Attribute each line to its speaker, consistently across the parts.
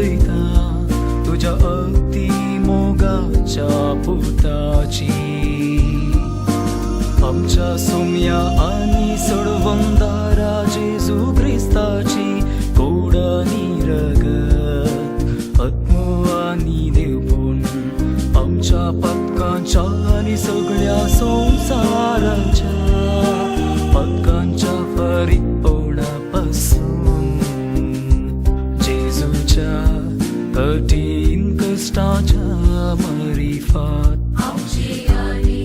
Speaker 1: करिता तुझ्या अगदी मोगाच्या पुताची आमच्या सोम्या आणि सोडवंदारा जेजू ख्रिस्ताची गोड निरगत आत्मो आणि देवपूण आमच्या पत्कांच्या आणि सगळ्या संसाराच्या पत्कांच्या परिपूर्णापासून जेजूच्या कठीण कष्टाच्या मरिफात
Speaker 2: आमची आणि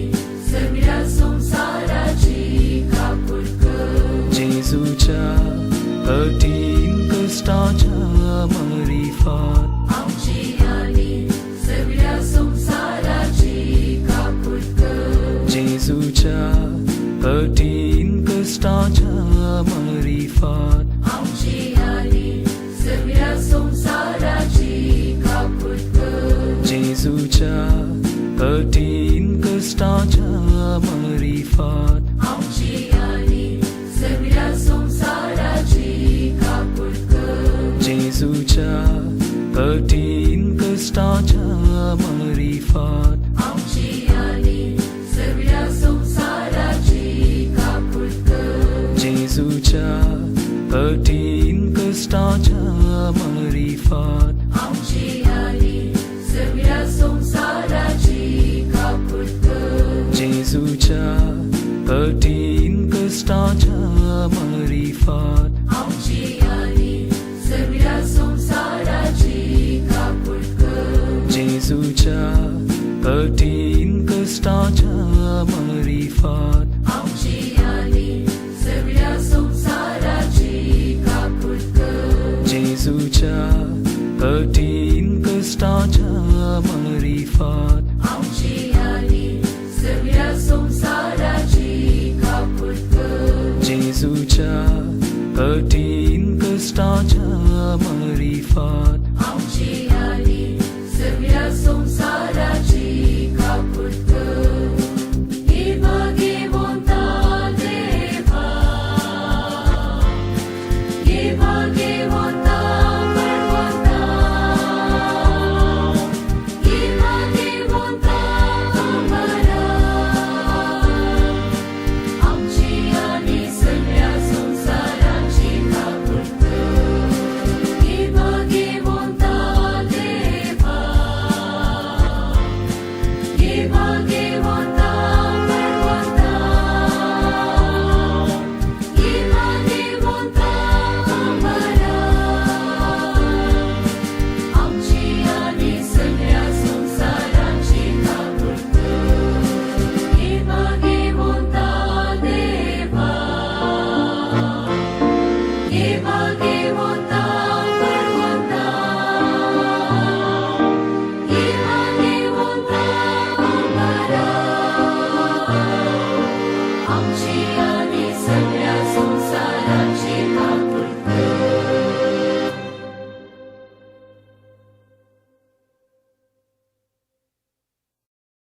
Speaker 2: सगळ्या संसाराची कापूर कर.
Speaker 1: जेजूच्या कठीण कष्टाच्या मरिफात
Speaker 2: आमची आणि सगळ्या संसाराची कापूर कर.
Speaker 1: जेजूच्या कठीण कष्टाच्या मरिफात
Speaker 2: आमची आणि सगळ्या संसाराची कापूर कर.
Speaker 1: जेजूच्या कठीण कष्टाच्या मरिफात
Speaker 2: आमची आणि सगळ्या संसाराची कापूर कर.
Speaker 1: जेजूच्या कठीण कष्टाच्या मरिफात
Speaker 2: आमची आणि सगळ्या संसाराची कापूर कर.
Speaker 1: जेजूच्या कठीण कष्टाच्या मरिफात
Speaker 2: आमची आणि सगळ्या संसाराची कापूर कर.
Speaker 1: जेजूच्या कठीण कष्टाच्या मरिफात
Speaker 2: आमची आणि सगळ्या संसाराची कापूर कर.
Speaker 1: जेजूच्या कठीण कष्टाच्या मरिफात
Speaker 2: आमची आणि सगळ्या संसाराची कापूर कर.
Speaker 1: जेजूच्या कठीण